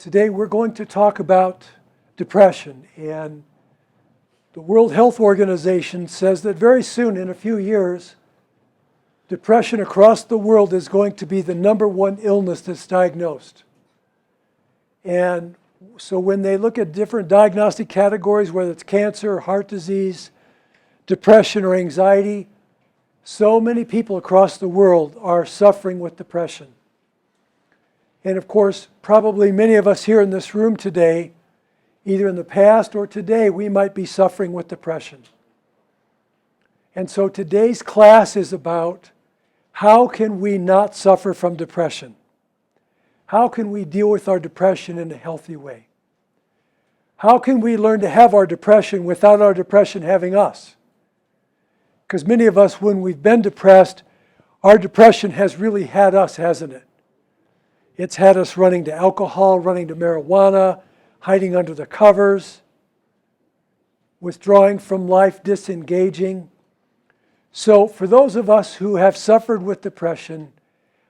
Today we're going to talk about depression, and the World Health Organization says that very soon, in a few years, depression across the world is going to be the #1 illness that's diagnosed. And so when they look at different diagnostic categories, whether it's cancer, heart disease, depression, or anxiety, so many people across the world are suffering with depression. And of course, probably many of us here in this room today, either in the past or today, we might be suffering with depression. And so today's class is about how can we not suffer from depression? How can we deal with our depression in a healthy way? How can we learn to have our depression without our depression having us? Because many of us, when we've been depressed, our depression has really had us, hasn't it? It's had us running to alcohol, running to marijuana, hiding under the covers, withdrawing from life, disengaging. So for those of us who have suffered with depression,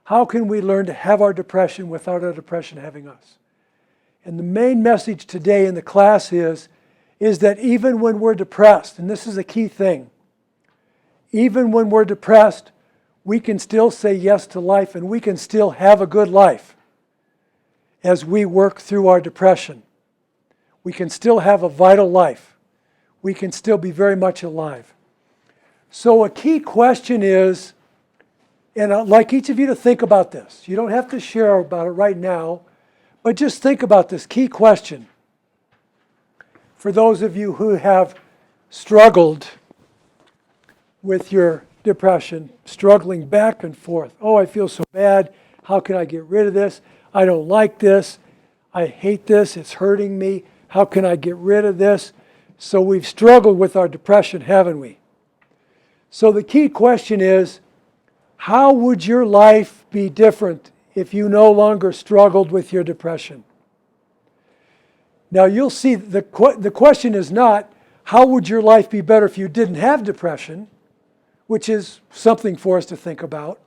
how can we learn to have our depression without our depression having us? And the main message today in the class is that even when we're depressed, and this is a key thing, even when we're depressed, we can still say yes to life and we can still have a good life as we work through our depression. We can still have a vital life. We can still be very much alive. So a key question is, and I'd like each of you to think about this. You don't have to share about it right now, but just think about this key question. For those of you who have struggled with your depression, struggling back and forth. Oh, I feel so bad. How can I get rid of this? I don't like this. I hate this. It's hurting me. How can I get rid of this? So we've struggled with our depression, haven't we? So the key question is, how would your life be different if you no longer struggled with your depression? Now you'll see the question is not, how would your life be better if you didn't have depression, which is something for us to think about.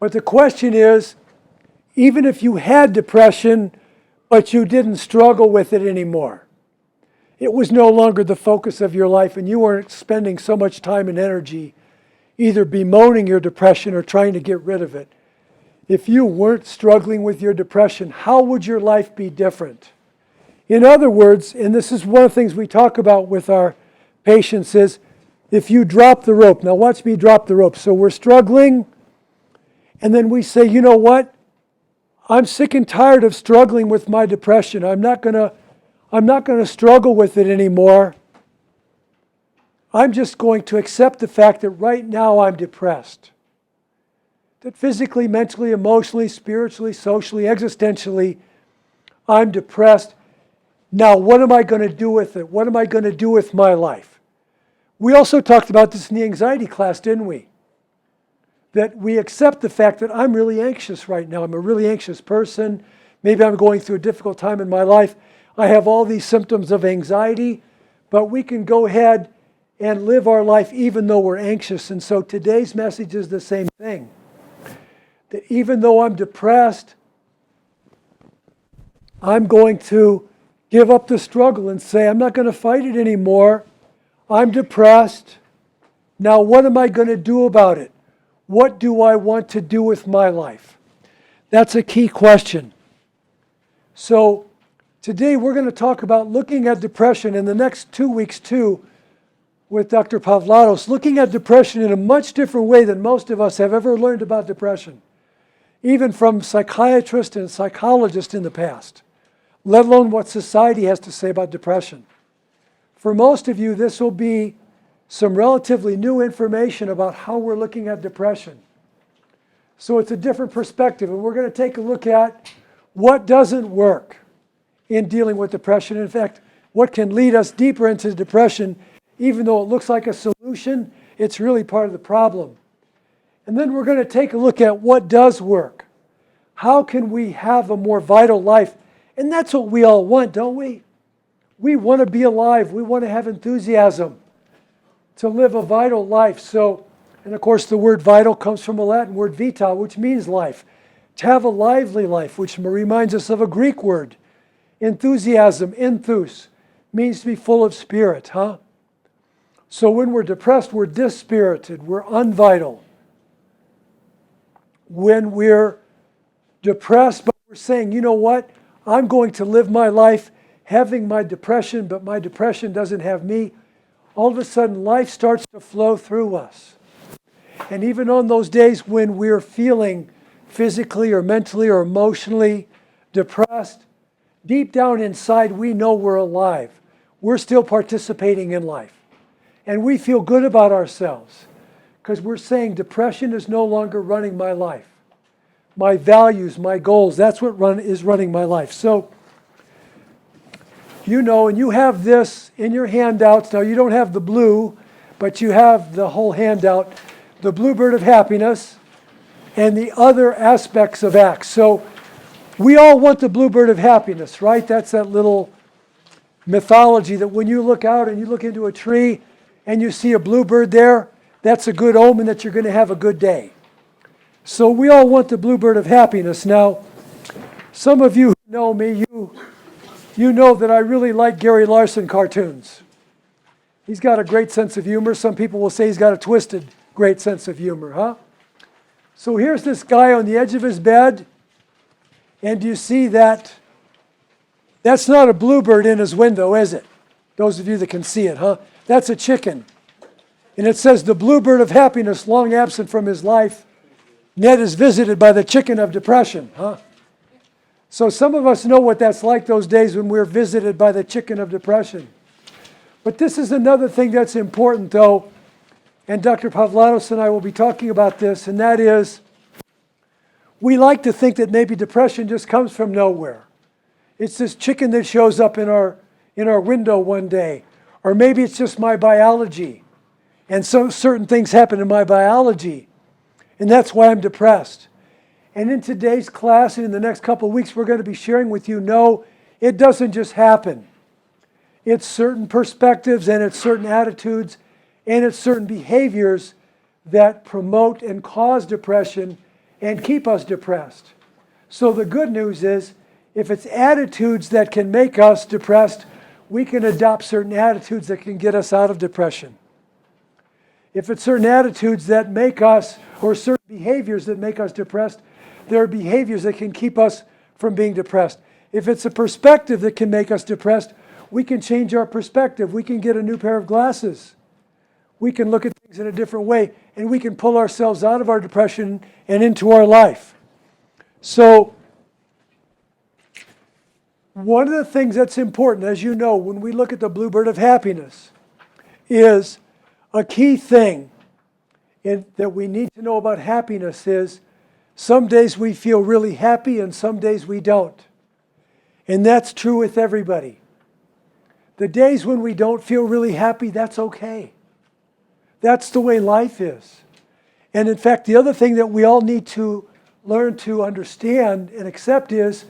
But the question is, even if you had depression, but you didn't struggle with it anymore, it was no longer the focus of your life and you weren't spending so much time and energy either bemoaning your depression or trying to get rid of it. If you weren't struggling with your depression, how would your life be different? In other words, and this is one of the things we talk about with our patients, is if you drop the rope. Now watch me drop the rope. So we're struggling, and then we say, you know what? I'm sick and tired of struggling with my depression. I'm not going to struggle with it anymore. I'm just going to accept the fact that right now I'm depressed. That physically, mentally, emotionally, spiritually, socially, existentially, I'm depressed. Now, what am I going to do with it? What am I going to do with my life? We also talked about this in the anxiety class, didn't we? That we accept the fact that I'm really anxious right now. I'm a really anxious person. Maybe I'm going through a difficult time in my life. I have all these symptoms of anxiety, but we can go ahead and live our life even though we're anxious. And so today's message is the same thing. That even though I'm depressed, I'm going to give up the struggle and say, I'm not going to fight it anymore. I'm depressed. Now what am I going to do about it? What do I want to do with my life? That's a key question. So today we're going to talk about looking at depression in the next 2 weeks too with Dr. Pavlatos, looking at depression in a much different way than most of us have ever learned about depression, even from psychiatrists and psychologists in the past, let alone what society has to say about depression. For most of you, this will be some relatively new information about how we're looking at depression. So it's a different perspective, and we're going to take a look at what doesn't work in dealing with depression. In fact, what can lead us deeper into depression, even though it looks like a solution, it's really part of the problem. And then we're going to take a look at what does work. How can we have a more vital life? And that's what we all want, don't we? We want to be alive. We want to have enthusiasm to live a vital life. So, and of course the word vital comes from a Latin word vita, which means life. To have a lively life, which reminds us of a Greek word. Enthusiasm, enthus, means to be full of spirit, huh? So when we're depressed, we're dispirited, we're unvital. When we're depressed, but we're saying, you know what? I'm going to live my life having my depression, but my depression doesn't have me. All of a sudden, life starts to flow through us. And even on those days when we're feeling physically or mentally or emotionally depressed, deep down inside, we know we're alive. We're still participating in life. And we feel good about ourselves because we're saying depression is no longer running my life. My values, my goals, that's what is running my life. So, you know, and you have this in your handouts. Now, you don't have the blue, but you have the whole handout, the Bluebird of Happiness and the other aspects of ACT. So, we all want the Bluebird of Happiness, right? That's that little mythology that when you look out and you look into a tree and you see a bluebird there, that's a good omen that you're going to have a good day. So we all want the Bluebird of Happiness. Now, some of you who know me, you know that I really like Gary Larson cartoons. He's got a great sense of humor. Some people will say he's got a twisted, great sense of humor, huh? So here's this guy on the edge of his bed, and you see that that's not a bluebird in his window, is it? Those of you that can see it, huh? That's a chicken. And it says, the Bluebird of Happiness, long absent from his life, Ned is visited by the chicken of depression, huh? So some of us know what that's like those days when we're visited by the chicken of depression. But this is another thing that's important, though, and Dr. Pavlanos and I will be talking about this, and that is, we like to think that maybe depression just comes from nowhere. It's this chicken that shows up in our window one day. Or maybe it's just my biology. And so certain things happen in my biology. And that's why I'm depressed. And in today's class and in the next couple of weeks, we're going to be sharing with you, no, it doesn't just happen. It's certain perspectives and it's certain attitudes and it's certain behaviors that promote and cause depression and keep us depressed. So the good news is, if it's attitudes that can make us depressed, we can adopt certain attitudes that can get us out of depression. If it's certain attitudes that make us, or certain behaviors that make us depressed, there are behaviors that can keep us from being depressed. If it's a perspective that can make us depressed, we can change our perspective. We can get a new pair of glasses. We can look at things in a different way, and we can pull ourselves out of our depression and into our life. So, one of the things that's important, as you know, when we look at the Bluebird of Happiness, is a key thing that we need to know about happiness is some days we feel really happy and some days we don't. And that's true with everybody. The days when we don't feel really happy, that's okay. That's the way life is. And in fact, the other thing that we all need to learn to understand and accept is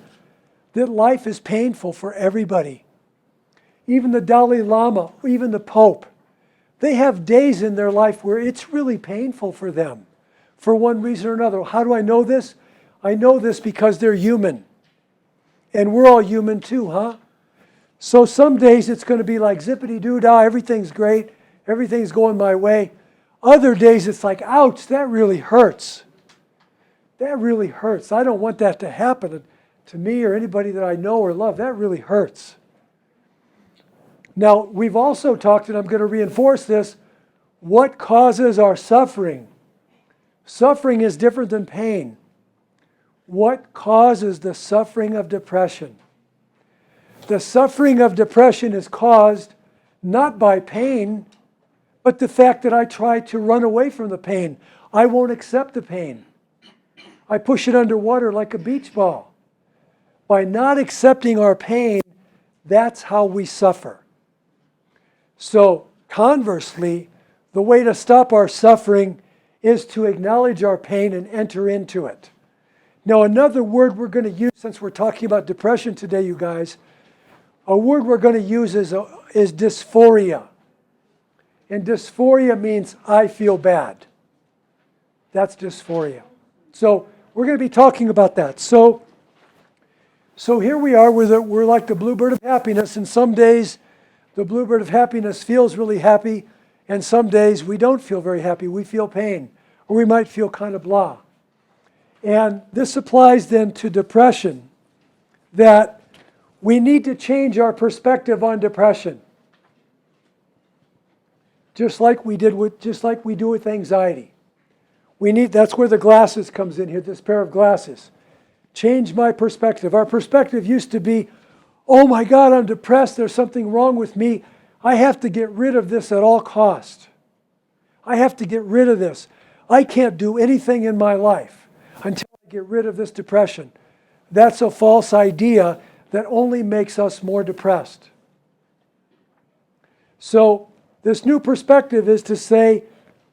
that life is painful for everybody. Even the Dalai Lama, even the Pope, they have days in their life where it's really painful for them for one reason or another. How do I know this? I know this because they're human. And we're all human too, huh? So some days it's going to be like zippity-doo-dah, everything's great, everything's going my way. Other days it's like, ouch, that really hurts. That really hurts. I don't want that to happen to me or anybody that I know or love. That really hurts. Now, we've also talked, and I'm going to reinforce this, what causes our suffering? Suffering is different than pain. What causes the suffering of depression? The suffering of depression is caused not by pain, but the fact that I try to run away from the pain. I won't accept the pain. I push it underwater like a beach ball. By not accepting our pain, that's how we suffer. So, conversely, the way to stop our suffering is to acknowledge our pain and enter into it. Now, another word we're going to use, since we're talking about depression today, you guys, a word we're going to use is dysphoria. And dysphoria means I feel bad. That's dysphoria. So we're going to be talking about that. So here we are, we're like the Bluebird of Happiness, and some days the Bluebird of Happiness feels really happy, and some days we don't feel very happy. We feel pain, or we might feel kind of blah. And this applies then to depression, that we need to change our perspective on depression. Just like we do with anxiety. That's where the glasses comes in here, this pair of glasses. Change my perspective. Our perspective used to be, oh my God, I'm depressed, there's something wrong with me. I have to get rid of this at all cost. I have to get rid of this. I can't do anything in my life until I get rid of this depression. That's a false idea that only makes us more depressed. So this new perspective is to say,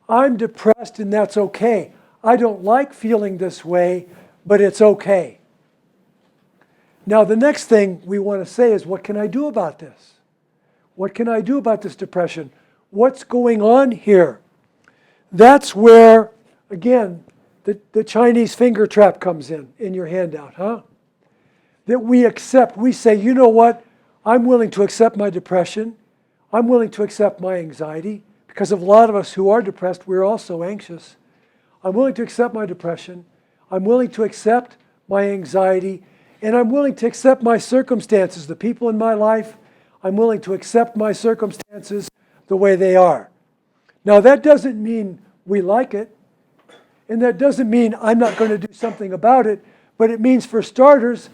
I'm depressed and that's okay. I don't like feeling this way, but it's okay. Now the next thing we want to say is, what can I do about this? What can I do about this depression? What's going on here? That's where, again, the Chinese finger trap comes in your handout, huh? That we accept, we say, you know what? I'm willing to accept my depression. I'm willing to accept my anxiety, because of a lot of us who are depressed, we're also anxious. I'm willing to accept my depression. I'm willing to accept my anxiety, and I'm willing to accept my circumstances, the people in my life. I'm willing to accept my circumstances the way they are. Now, that doesn't mean we like it, and that doesn't mean I'm not going to do something about it, but it means, for starters,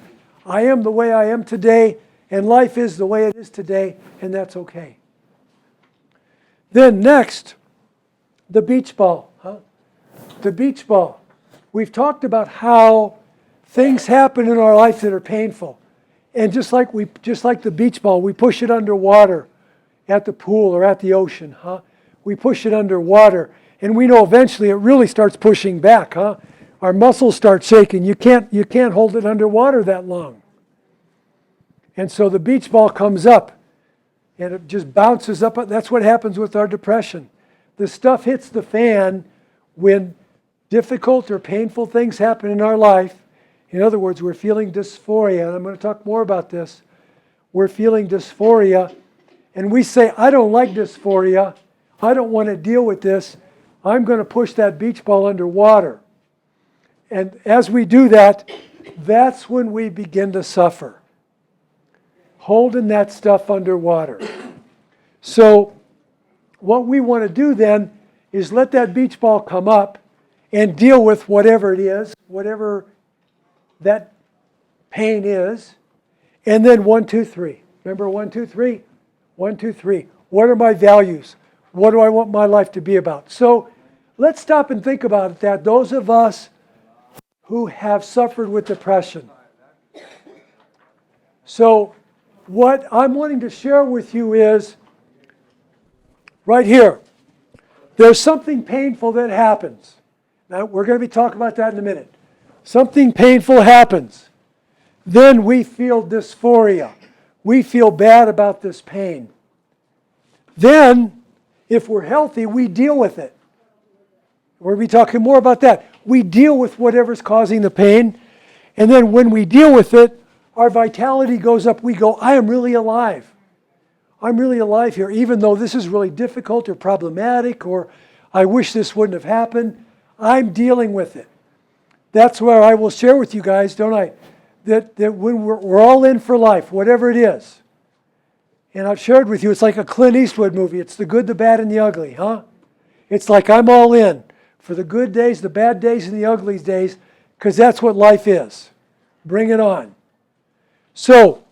I am the way I am today, and life is the way it is today, and that's okay. Then next, the beach ball. The beach ball. We've talked about how things happen in our life that are painful. And just like the beach ball, we push it underwater at the pool or at the ocean. We push it underwater, and we know eventually it really starts pushing back. Our muscles start shaking. You can't hold it underwater that long. And so the beach ball comes up, and it just bounces up. That's what happens with our depression. The stuff hits the fan when difficult or painful things happen in our life. In other words, we're feeling dysphoria, and I'm going to talk more about this. We're feeling dysphoria, and we say, I don't like dysphoria. I don't want to deal with this. I'm going to push that beach ball underwater. And as we do that, that's when we begin to suffer. Holding that stuff underwater. So what we want to do then is let that beach ball come up and deal with whatever it is, whatever that pain is. And then 1, 2, 3. Remember 1, 2, 3? 1, 2, 3. What are my values? What do I want my life to be about? So let's stop and think about that. Those of us who have suffered with depression. So what I'm wanting to share with you is, right here, there's something painful that happens. Now, we're going to be talking about that in a minute. Something painful happens. Then we feel dysphoria. We feel bad about this pain. Then, if we're healthy, we deal with it. We're going to be talking more about that. We deal with whatever's causing the pain. And then when we deal with it, our vitality goes up. We go, I am really alive. I'm really alive here, even though this is really difficult or problematic, or I wish this wouldn't have happened. I'm dealing with it. That's where I will share with you guys, don't I, that when we're all in for life, whatever it is. And I've shared with you, it's like a Clint Eastwood movie. It's the good, the bad, and the ugly, huh? It's like I'm all in for the good days, the bad days, and the ugly days, because that's what life is. Bring it on. So,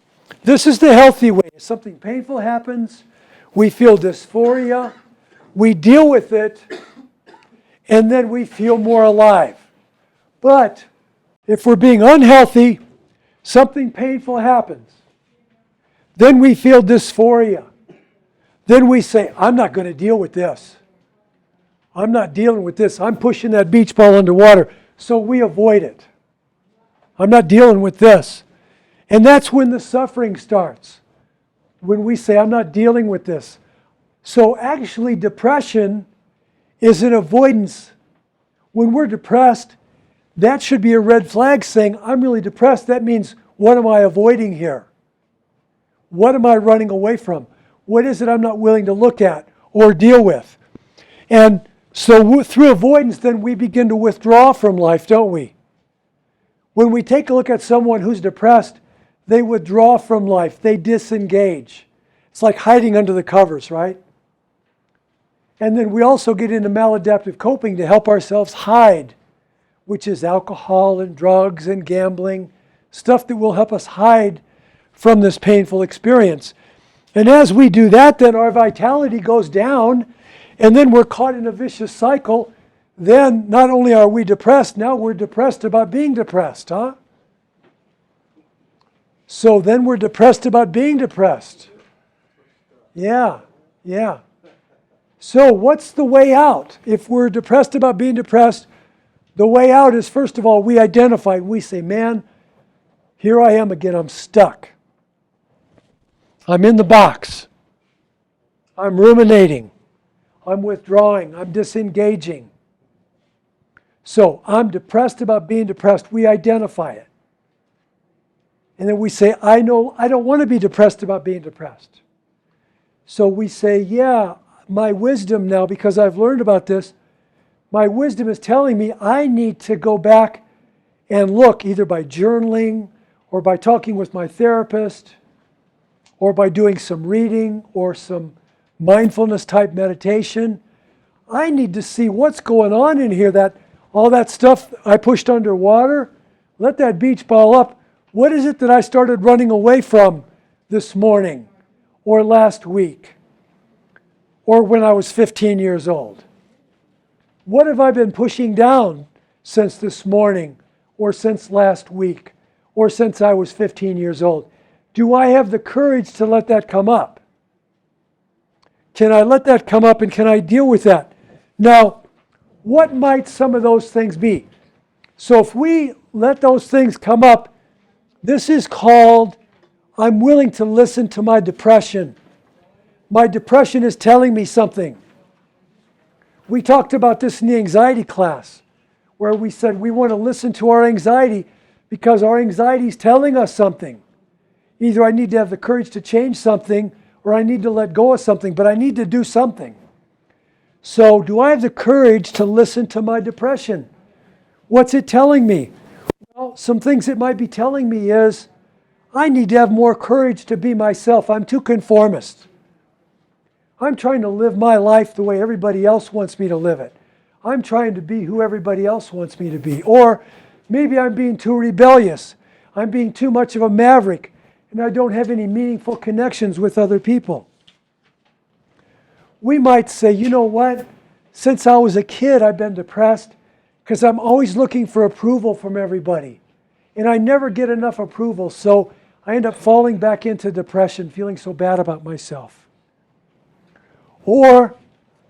this is the healthy way. If something painful happens, we feel dysphoria, we deal with it, and then we feel more alive. But if we're being unhealthy, something painful happens. Then we feel dysphoria. Then we say, I'm not going to deal with this. I'm not dealing with this. I'm pushing that beach ball underwater. So we avoid it. I'm not dealing with this. And that's when the suffering starts. When we say, I'm not dealing with this. So actually, depression is an avoidance. When we're depressed, that should be a red flag saying, I'm really depressed. That means, what am I avoiding here? What am I running away from? What is it I'm not willing to look at or deal with? And so through avoidance, then we begin to withdraw from life, don't we? When we take a look at someone who's depressed, they withdraw from life. They disengage. It's like hiding under the covers, right? And then we also get into maladaptive coping to help ourselves hide, which is alcohol and drugs and gambling, stuff that will help us hide from this painful experience. And as we do that, then our vitality goes down, and then we're caught in a vicious cycle. Then not only are we depressed, now we're depressed about being depressed, huh? So then we're depressed about being depressed. Yeah. So what's the way out? If we're depressed about being depressed, the way out is, first of all, we identify. We say, man, here I am again. I'm stuck. I'm in the box. I'm ruminating. I'm withdrawing. I'm disengaging. So I'm depressed about being depressed. We identify it. And then we say, I know I don't want to be depressed about being depressed. So we say, yeah, my wisdom now, because I've learned about this, my wisdom is telling me I need to go back and look, either by journaling or by talking with my therapist or by doing some reading or some mindfulness type meditation. I need to see what's going on in here, that all that stuff I pushed underwater, let that beach ball up. What is it that I started running away from this morning or last week or when I was 15 years old? What have I been pushing down since this morning or since last week or since I was 15 years old? Do I have the courage to let that come up? Can I let that come up and can I deal with that? Now, what might some of those things be? So if we let those things come up, this is called, I'm willing to listen to my depression. My depression is telling me something. We talked about this in the anxiety class, where we said we want to listen to our anxiety because our anxiety is telling us something. Either I need to have the courage to change something or I need to let go of something, but I need to do something. So do I have the courage to listen to my depression? What's it telling me? Well, some things it might be telling me is I need to have more courage to be myself. I'm too conformist. I'm trying to live my life the way everybody else wants me to live it. I'm trying to be who everybody else wants me to be. Or maybe I'm being too rebellious. I'm being too much of a maverick, and I don't have any meaningful connections with other people. We might say, you know what? Since I was a kid, I've been depressed because I'm always looking for approval from everybody. And I never get enough approval, so I end up falling back into depression, feeling so bad about myself. Or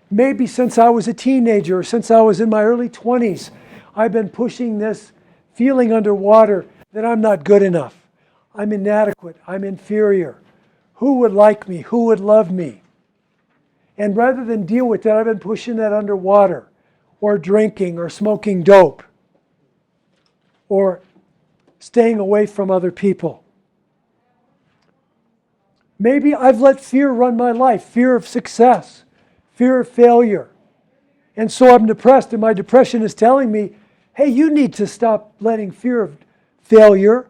maybe since I was a teenager, or since I was in my early 20s, I've been pushing this feeling underwater that I'm not good enough. I'm inadequate. I'm inferior. Who would like me? Who would love me? And rather than deal with that, I've been pushing that underwater, or drinking, or smoking dope, or staying away from other people. Maybe I've let fear run my life, fear of success, fear of failure. And so I'm depressed, and my depression is telling me, hey, you need to stop letting fear of failure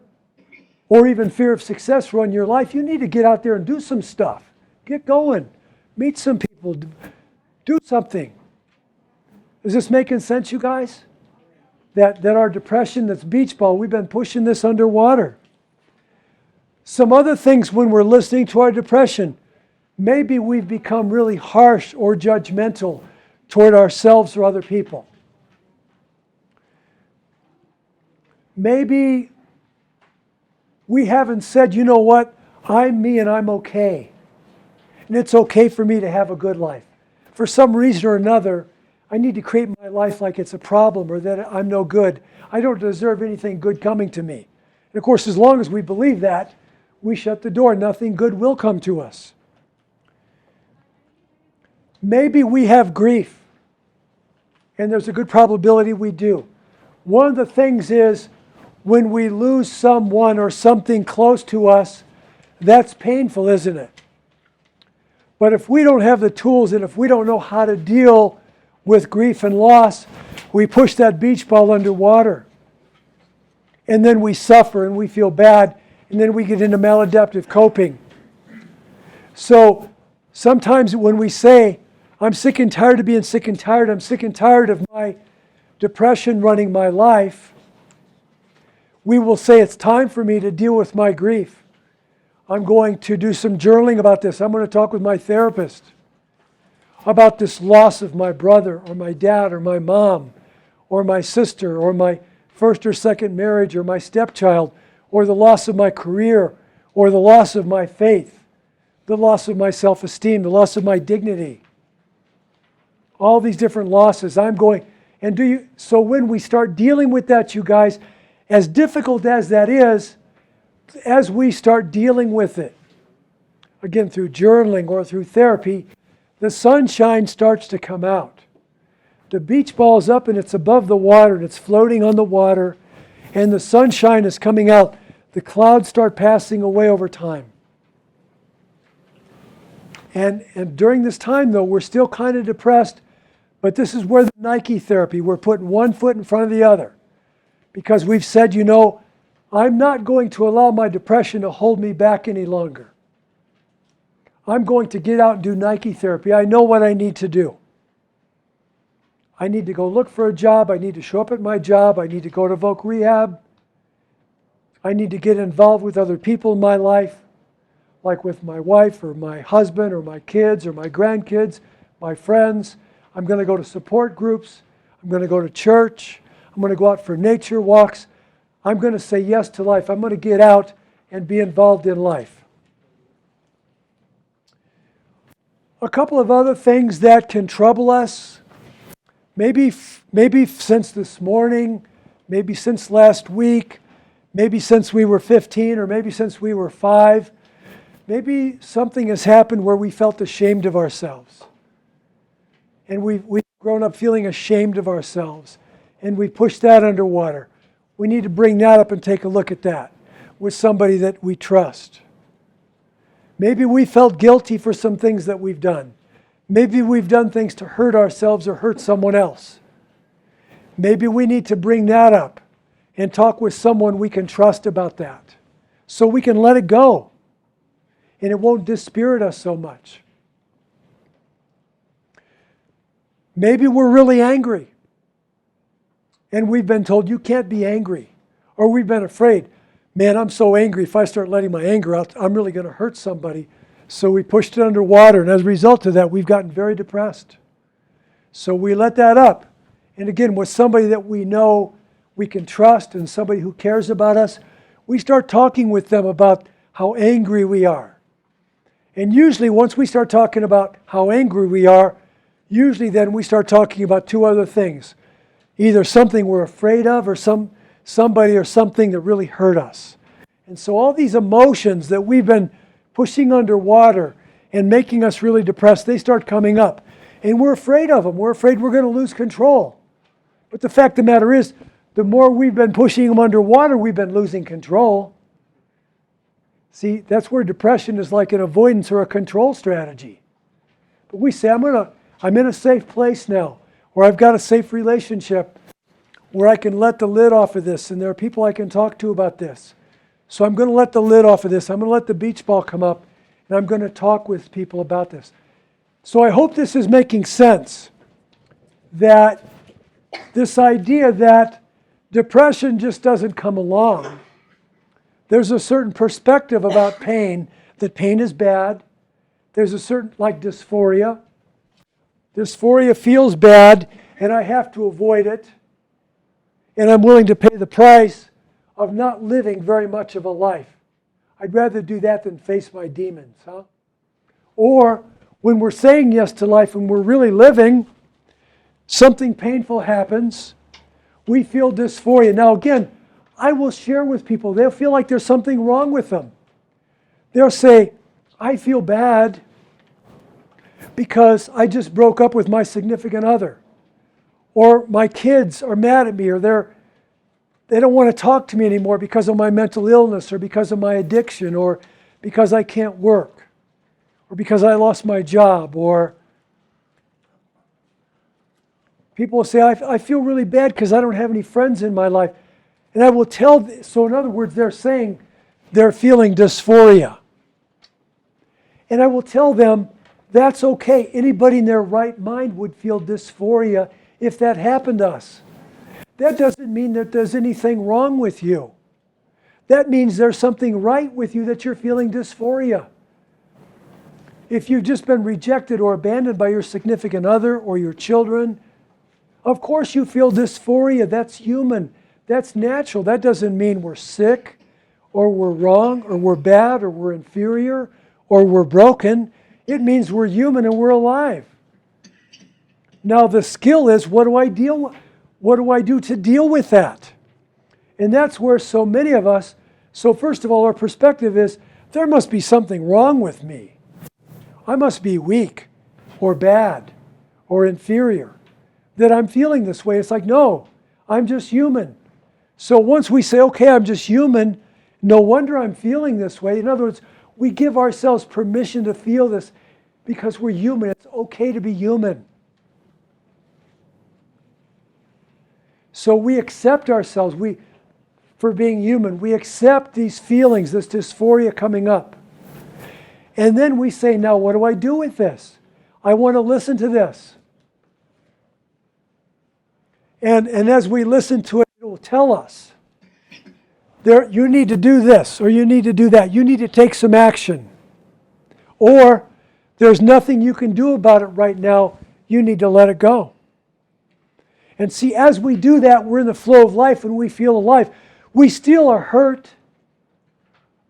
or even fear of success run your life. You need to get out there and do some stuff. Get going. Meet some people. Do something. Is this making sense, you guys? That our depression, that's beach ball, we've been pushing this underwater. Some other things when we're listening to our depression, maybe we've become really harsh or judgmental toward ourselves or other people. Maybe we haven't said, you know what, I'm me and I'm okay. And it's okay for me to have a good life. For some reason or another, I need to create my life like it's a problem or that I'm no good. I don't deserve anything good coming to me. And of course, as long as we believe that, we shut the door. Nothing good will come to us. Maybe we have grief, and there's a good probability we do. One of the things is when we lose someone or something close to us, that's painful, isn't it? But if we don't have the tools and if we don't know how to deal with grief and loss, we push that beach ball underwater. And then we suffer and we feel bad, and then we get into maladaptive coping. So sometimes when we say, I'm sick and tired of being sick and tired, I'm sick and tired of my depression running my life, we will say it's time for me to deal with my grief. I'm going to do some journaling about this. I'm going to talk with my therapist about this loss of my brother or my dad or my mom or my sister or my first or second marriage or my stepchild or the loss of my career or the loss of my faith, the loss of my self-esteem, the loss of my dignity. All these different losses. So when we start dealing with that, you guys, as difficult as that is, as we start dealing with it, again through journaling or through therapy, the sunshine starts to come out. The beach ball is up and it's above the water and it's floating on the water and the sunshine is coming out. The clouds start passing away over time. And during this time, though, we're still kind of depressed, but this is where the Nike therapy, we're putting one foot in front of the other. Because we've said, I'm not going to allow my depression to hold me back any longer. I'm going to get out and do Nike therapy. I know what I need to do. I need to go look for a job. I need to show up at my job. I need to go to voc rehab. I need to get involved with other people in my life, like with my wife or my husband or my kids or my grandkids, my friends. I'm going to go to support groups. I'm going to go to church. I'm going to go out for nature walks. I'm going to say yes to life. I'm going to get out and be involved in life. A couple of other things that can trouble us, maybe since this morning, maybe since last week, maybe since we were 15 or maybe since we were 5, maybe something has happened where we felt ashamed of ourselves. And we've grown up feeling ashamed of ourselves. And we push that underwater. We need to bring that up and take a look at that with somebody that we trust. Maybe we felt guilty for some things that we've done. Maybe we've done things to hurt ourselves or hurt someone else. Maybe we need to bring that up and talk with someone we can trust about that so we can let it go and it won't dispirit us so much. Maybe we're really angry and we've been told you can't be angry, or we've been afraid, man, I'm so angry, if I start letting my anger out, I'm really going to hurt somebody. So we pushed it underwater, and as a result of that, we've gotten very depressed. So we let that up. And again, with somebody that we know we can trust and somebody who cares about us, we start talking with them about how angry we are. And usually once we start talking about how angry we are, usually then we start talking about two other things. Either something we're afraid of or somebody or something that really hurt us. And so all these emotions that we've been pushing underwater and making us really depressed, they start coming up. And we're afraid of them. We're afraid we're going to lose control. But the fact of the matter is, the more we've been pushing them underwater, we've been losing control. See, that's where depression is like an avoidance or a control strategy. But we say, I'm in a safe place now, or I've got a safe relationship where I can let the lid off of this, and there are people I can talk to about this. So I'm going to let the lid off of this. I'm going to let the beach ball come up, and I'm going to talk with people about this. So I hope this is making sense, that this idea that depression just doesn't come along. There's a certain perspective about pain, that pain is bad. There's a certain, like dysphoria. Dysphoria feels bad, and I have to avoid it. And I'm willing to pay the price of not living very much of a life. I'd rather do that than face my demons, huh? Or when we're saying yes to life and we're really living, something painful happens. We feel dysphoria. Now again, I will share with people, they'll feel like there's something wrong with them. They'll say, I feel bad because I just broke up with my significant other. Or my kids are mad at me, or they don't want to talk to me anymore because of my mental illness or because of my addiction or because I can't work or because I lost my job. Or people will say, I feel really bad because I don't have any friends in my life. And I will tell, so in other words, they're saying they're feeling dysphoria. And I will tell them, that's okay. Anybody in their right mind would feel dysphoria if that happened to us. That doesn't mean that there's anything wrong with you. That means there's something right with you that you're feeling dysphoria. If you've just been rejected or abandoned by your significant other or your children, of course you feel dysphoria. That's human. That's natural. That doesn't mean we're sick or we're wrong or we're bad or we're inferior or we're broken. It means we're human and we're alive. Now the skill is, what do I do to deal with that? And that's where so many of us, so first of all, our perspective is, there must be something wrong with me. I must be weak or bad or inferior that I'm feeling this way. It's like, no, I'm just human. So once we say, okay, I'm just human, no wonder I'm feeling this way. In other words, we give ourselves permission to feel this because we're human. It's okay to be human. So we accept ourselves for being human. We accept these feelings, this dysphoria coming up. And then we say, now what do I do with this? I want to listen to this. And as we listen to it, it will tell us, you need to do this, or you need to do that. You need to take some action. Or there's nothing you can do about it right now. You need to let it go. And see, as we do that, we're in the flow of life and we feel alive. We still are hurt.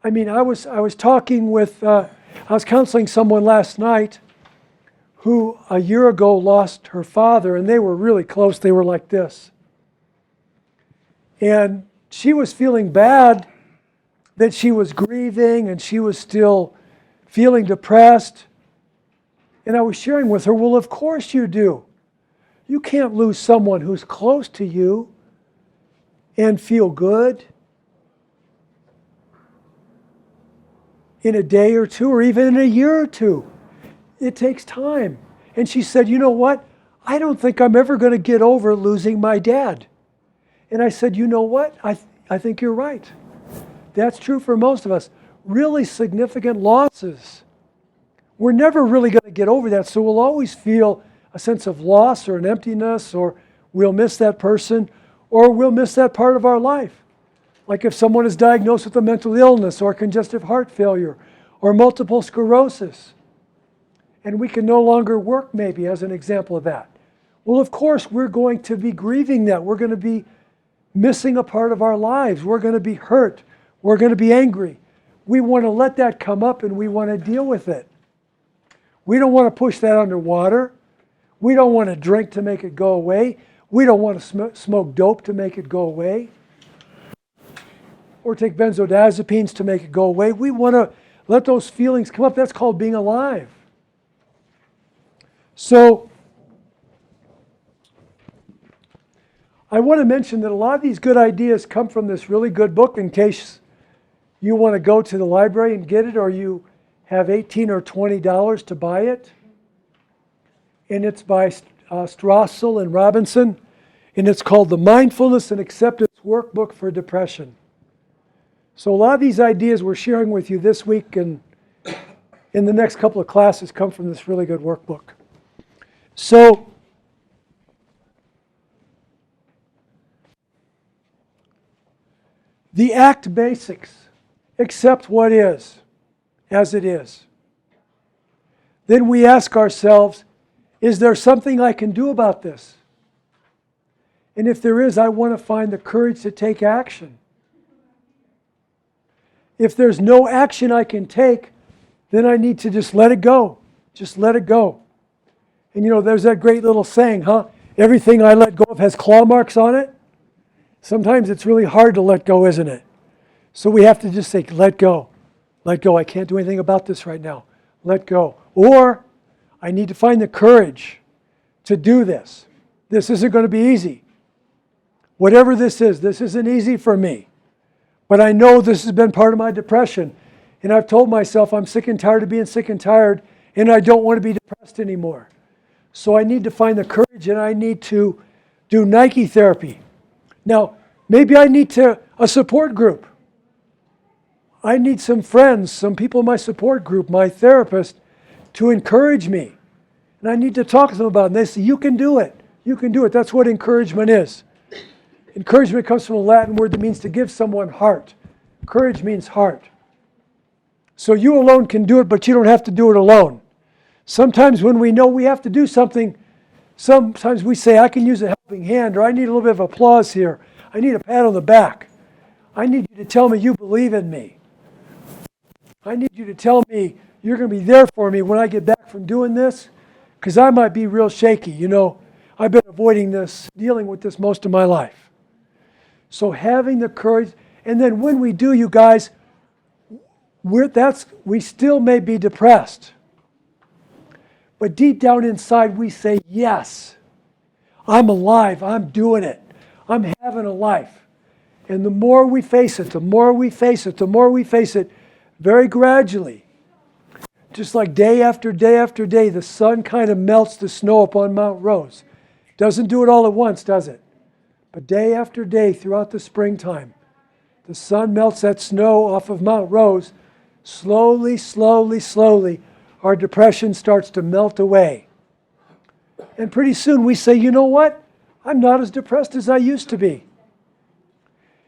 I mean, I was talking with, I was counseling someone last night who a year ago lost her father, and they were really close. They were like this. And she was feeling bad that she was grieving and she was still feeling depressed. And I was sharing with her, well, of course you do. You can't lose someone who's close to you and feel good in a day or two or even in a year or two. It takes time. And she said, you know what? I don't think I'm ever going to get over losing my dad. And I said, you know what? I think you're right. That's true for most of us. Really significant losses. We're never really going to get over that, so we'll always feel a sense of loss or an emptiness, or we'll miss that person, or we'll miss that part of our life. Like if someone is diagnosed with a mental illness or congestive heart failure or multiple sclerosis, and we can no longer work maybe as an example of that. Well, of course, we're going to be grieving that. We're going to be missing a part of our lives. We're going to be hurt. We're going to be angry. We want to let that come up and we want to deal with it. We don't want to push that underwater. We don't want to drink to make it go away. We don't want to smoke dope to make it go away. Or take benzodiazepines to make it go away. We want to let those feelings come up. That's called being alive. So, I want to mention that a lot of these good ideas come from this really good book, in case you want to go to the library and get it, or you have $18 or $20 to buy it. And it's by Strassel and Robinson, and it's called the Mindfulness and Acceptance Workbook for Depression. So a lot of these ideas we're sharing with you this week and in the next couple of classes come from this really good workbook. So, the ACT basics: accept what is, as it is. Then we ask ourselves, is there something I can do about this? And if there is, I want to find the courage to take action. If there's no action I can take, then I need to just let it go. Just let it go. And you know, there's that great little saying, huh? Everything I let go of has claw marks on it. Sometimes it's really hard to let go, isn't it? So we have to just say, let go. Let go. I can't do anything about this right now. Let go. Or I need to find the courage to do this. This isn't going to be easy. Whatever this isn't easy for me. But I know this has been part of my depression. And I've told myself I'm sick and tired of being sick and tired, and I don't want to be depressed anymore. So I need to find the courage, and I need to do Nike therapy. Now, maybe I need a support group. I need some friends, some people in my support group, my therapist, to encourage me. And I need to talk to them about it. And they say, you can do it. You can do it. That's what encouragement is. Encouragement comes from a Latin word that means to give someone heart. Courage means heart. So you alone can do it, but you don't have to do it alone. Sometimes when we know we have to do something, sometimes we say, I can use a helping hand, or I need a little bit of applause here. I need a pat on the back. I need you to tell me you believe in me. I need you to tell me you're going to be there for me when I get back from doing this, because I might be real shaky. You know, I've been avoiding this, dealing with this most of my life. So having the courage, and then when we do, you guys, we still may be depressed. But deep down inside, we say, yes, I'm alive, I'm doing it, I'm having a life. And the more we face it, the more we face it, the more we face it, very gradually, just like day after day after day, the sun kind of melts the snow upon Mount Rose. Doesn't do it all at once, does it? But day after day throughout the springtime, the sun melts that snow off of Mount Rose. Slowly, slowly, slowly, our depression starts to melt away. And pretty soon we say, you know what? I'm not as depressed as I used to be.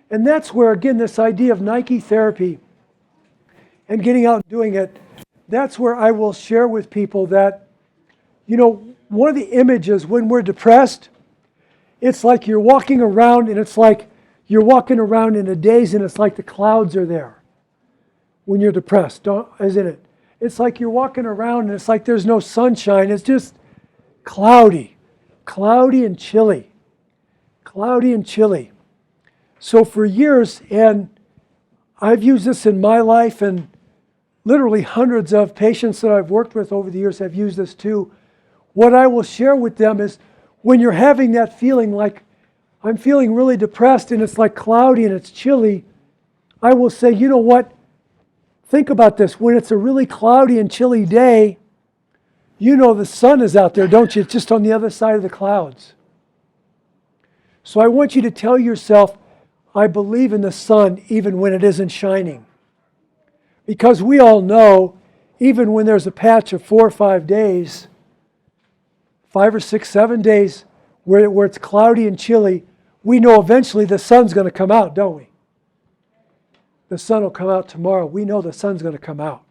And that's where, again, this idea of Nike therapy and getting out and doing it, that's where I will share with people that, you know, one of the images when we're depressed, it's like you're walking around and it's like you're walking around in a daze and it's like the clouds are there. When you're depressed, isn't it? It's like you're walking around and it's like there's no sunshine. It's just cloudy and chilly. Cloudy and chilly. So for years, and I've used this in my life, and literally hundreds of patients that I've worked with over the years have used this too. What I will share with them is when you're having that feeling like I'm feeling really depressed and it's like cloudy and it's chilly, I will say, you know what? Think about this. When it's a really cloudy and chilly day, you know the sun is out there, don't you? It's just on the other side of the clouds. So I want you to tell yourself, I believe in the sun even when it isn't shining. Because we all know, even when there's a patch of 4 or 5 days, 5 or 6, 7 days where it's cloudy and chilly, we know eventually the sun's going to come out, don't we? The sun will come out tomorrow. We know the sun's going to come out.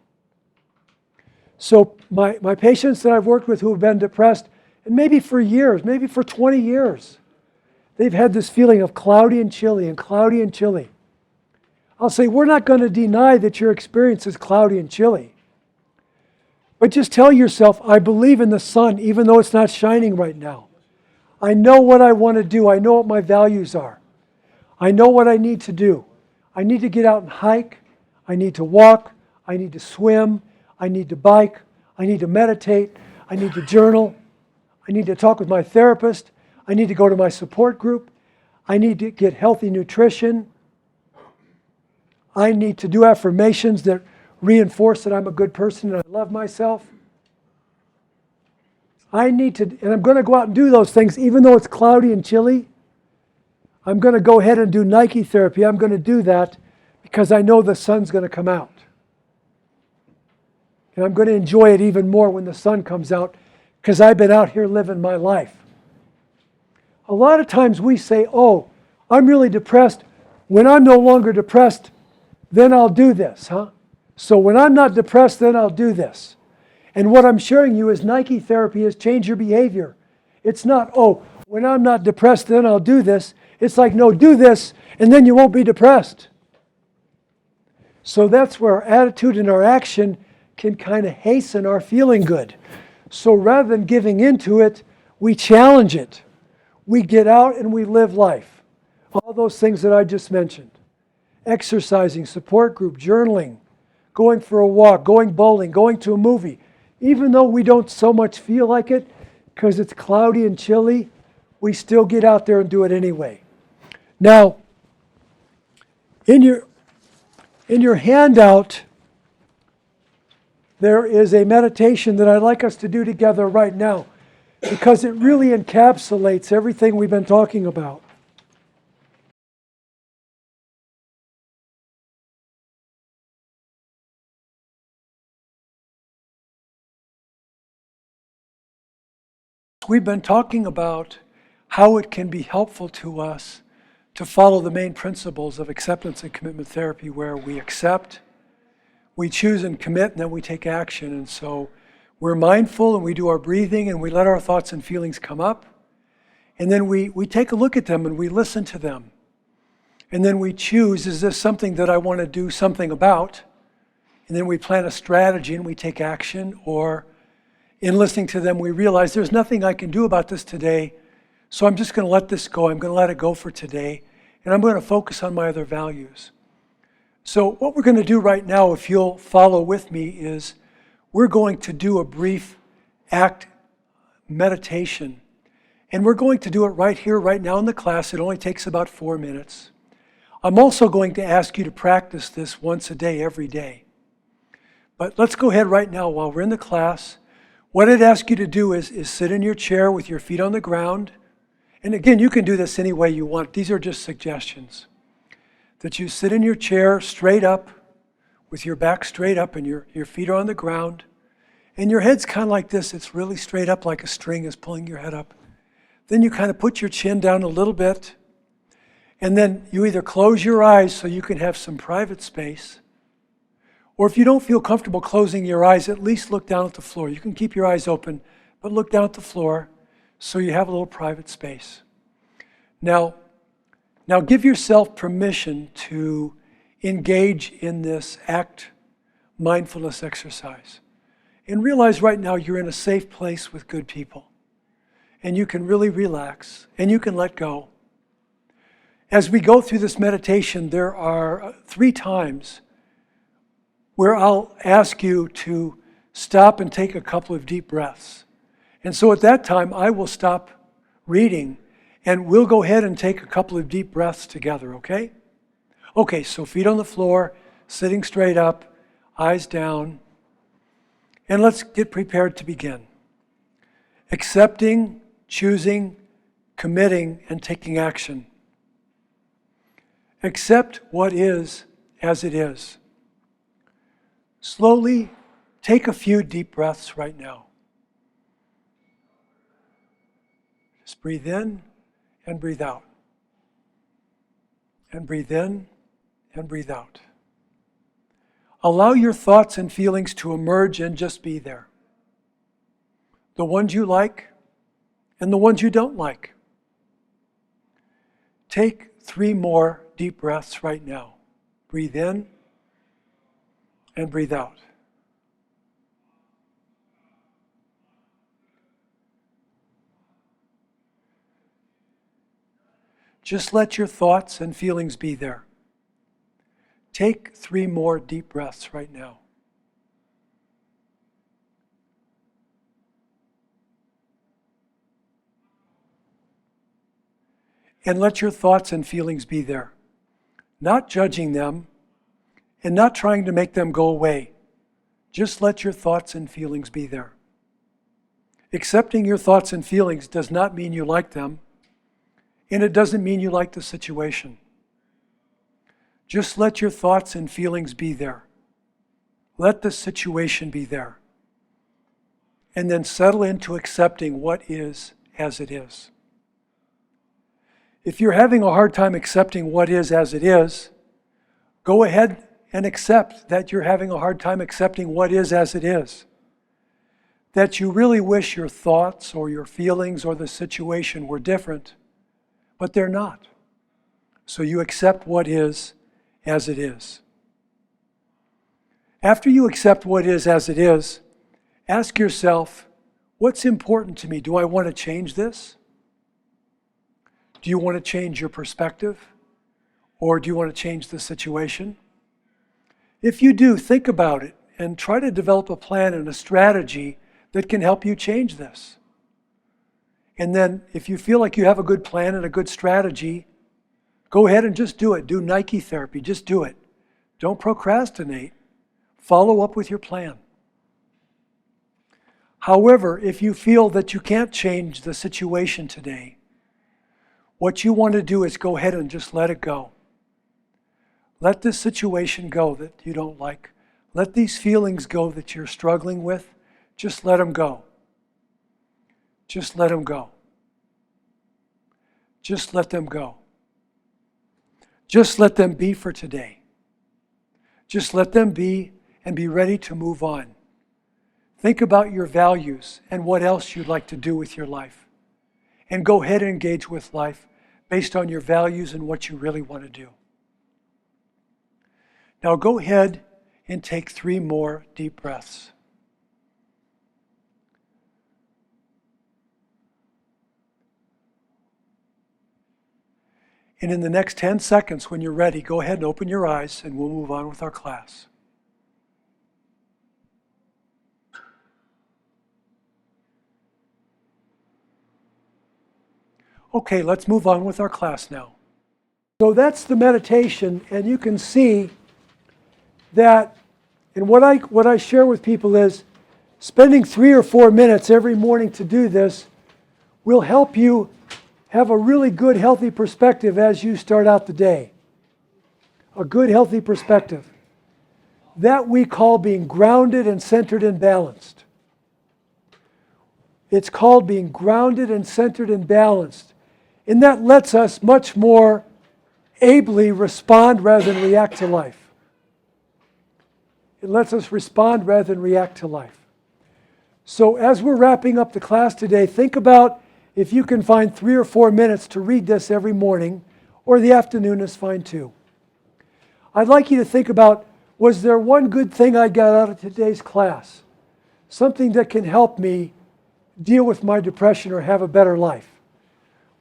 So my patients that I've worked with who have been depressed, and maybe for years, maybe for 20 years, they've had this feeling of cloudy and chilly and cloudy and chilly. I'll say, we're not going to deny that your experience is cloudy and chilly. But just tell yourself, I believe in the sun even though it's not shining right now. I know what I want to do. I know what my values are. I know what I need to do. I need to get out and hike. I need to walk. I need to swim. I need to bike. I need to meditate. I need to journal. I need to talk with my therapist. I need to go to my support group. I need to get healthy nutrition. I need to do affirmations that reinforce that I'm a good person and I love myself. And I'm going to go out and do those things even though it's cloudy and chilly. I'm going to go ahead and do Nike therapy. I'm going to do that because I know the sun's going to come out. And I'm going to enjoy it even more when the sun comes out because I've been out here living my life. A lot of times we say, oh, I'm really depressed. When I'm no longer depressed, then I'll do this, huh? So when I'm not depressed, then I'll do this. And what I'm sharing you is Nike therapy is change your behavior. It's not, oh, when I'm not depressed, then I'll do this. It's like, no, do this, and then you won't be depressed. So that's where our attitude and our action can kind of hasten our feeling good. So rather than giving into it, we challenge it. We get out and we live life. All those things that I just mentioned. Exercising, support group, journaling, going for a walk, going bowling, going to a movie. Even though we don't so much feel like it, because it's cloudy and chilly, we still get out there and do it anyway. Now, in your handout, there is a meditation that I'd like us to do together right now, because it really encapsulates everything we've been talking about. We've been talking about how it can be helpful to us to follow the main principles of acceptance and commitment therapy, where we accept, we choose and commit, and then we take action. And so we're mindful and we do our breathing and we let our thoughts and feelings come up. And then we take a look at them and we listen to them. And then we choose, is this something that I want to do something about? And then we plan a strategy and we take action. Or in listening to them, we realize there's nothing I can do about this today, so I'm just going to let this go. I'm going to let it go for today, and I'm going to focus on my other values. So what we're going to do right now, if you'll follow with me, is we're going to do a brief ACT meditation. And we're going to do it right here, right now in the class. It only takes about 4 minutes. I'm also going to ask you to practice this once a day, every day. But let's go ahead right now while we're in the class. What I'd ask you to do is sit in your chair with your feet on the ground. And again, you can do this any way you want. These are just suggestions. That you sit in your chair straight up, with your back straight up and your feet are on the ground. And your head's kind of like this. It's really straight up, like a string is pulling your head up. Then you kind of put your chin down a little bit. And then you either close your eyes so you can have some private space, or if you don't feel comfortable closing your eyes, at least look down at the floor. You can keep your eyes open, but look down at the floor so you have a little private space. Now give yourself permission to engage in this ACT mindfulness exercise. And realize right now you're in a safe place with good people. And you can really relax, and you can let go. As we go through this meditation, there are 3 times where I'll ask you to stop and take a couple of deep breaths. And so at that time, I will stop reading, and we'll go ahead and take a couple of deep breaths together, okay? Okay, so feet on the floor, sitting straight up, eyes down. And let's get prepared to begin. Accepting, choosing, committing, and taking action. Accept what is as it is. Slowly take a few deep breaths right now. Just breathe in and breathe out. And breathe in and breathe out. Allow your thoughts and feelings to emerge and just be there. The ones you like and the ones you don't like. Take 3 more deep breaths right now. Breathe in and breathe out. Just let your thoughts and feelings be there. Take 3 more deep breaths right now. And let your thoughts and feelings be there. Not judging them and not trying to make them go away. Just let your thoughts and feelings be there. Accepting your thoughts and feelings does not mean you like them, and it doesn't mean you like the situation. Just let your thoughts and feelings be there. Let the situation be there. And then settle into accepting what is as it is. If you're having a hard time accepting what is as it is, go ahead and accept that you're having a hard time accepting what is as it is. That you really wish your thoughts or your feelings or the situation were different, but they're not. So you accept what is as it is. After you accept what is as it is, ask yourself, what's important to me? Do I want to change this? Do you want to change your perspective? Or do you want to change the situation? If you do, think about it and try to develop a plan and a strategy that can help you change this. And then if you feel like you have a good plan and a good strategy, Go ahead and just do it. Do Nike therapy. Just do it. Don't procrastinate. Follow up with your plan. However, if you feel that you can't change the situation today, what you want to do is go ahead and just let it go. Let this situation go that you don't like. Let these feelings go that you're struggling with. Just let them go. Just let them go. Just let them go. Just let them be for today. Just let them be and be ready to move on. Think about your values and what else you'd like to do with your life. And go ahead and engage with life based on your values and what you really want to do. Now go ahead and take 3 more deep breaths. And in the next 10 seconds, when you're ready, go ahead and open your eyes and we'll move on with our class. Okay, let's move on with our class now. So that's the meditation, and you can see that, and what I share with people is spending 3 or 4 minutes every morning to do this will help you have a really good, healthy perspective as you start out the day. A good, healthy perspective. That we call being grounded and centered and balanced. It's called being grounded and centered and balanced. And that lets us much more ably respond rather than react to life. It lets us respond rather than react to life. So as we're wrapping up the class today, think about if you can find 3 or 4 minutes to read this every morning, or the afternoon is fine too. I'd like you to think about, was there one good thing I got out of today's class? Something that can help me deal with my depression or have a better life?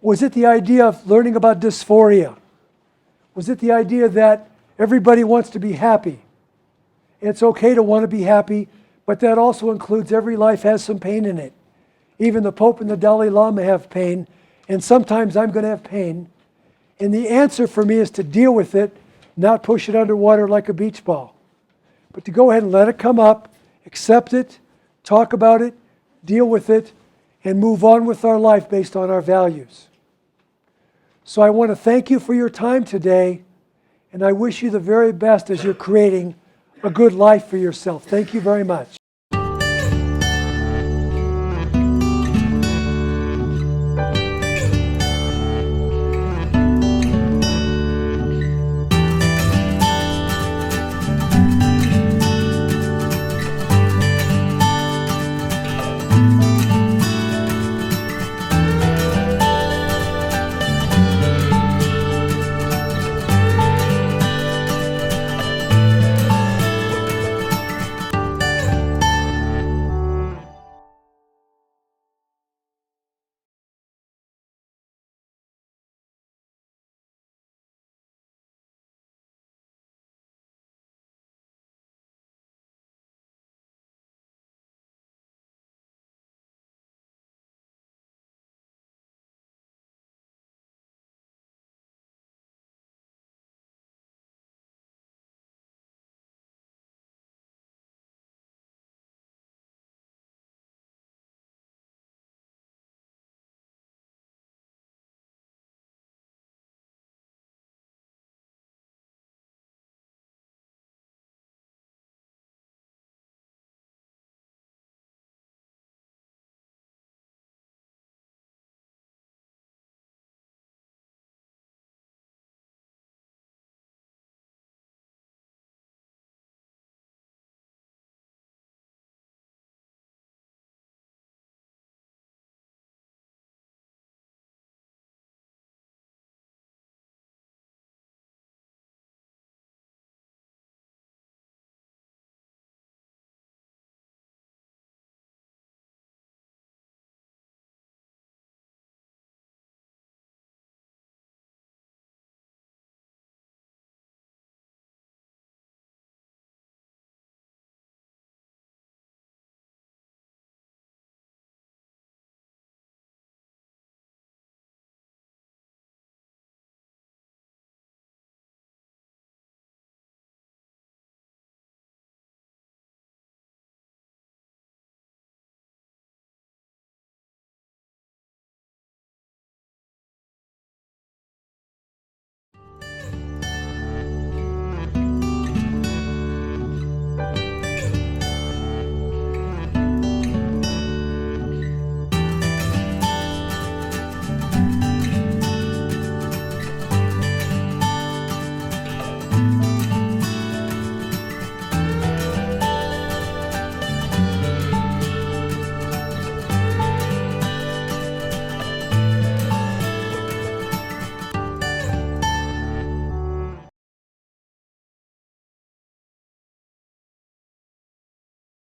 Was it the idea of learning about dysphoria? Was it the idea that everybody wants to be happy? It's okay to want to be happy, but that also includes every life has some pain in it. Even the Pope and the Dalai Lama have pain, and sometimes I'm going to have pain. And the answer for me is to deal with it, not push it underwater like a beach ball. But to go ahead and let it come up, accept it, talk about it, deal with it, and move on with our life based on our values. So I want to thank you for your time today, and I wish you the very best as you're creating a good life for yourself. Thank you very much.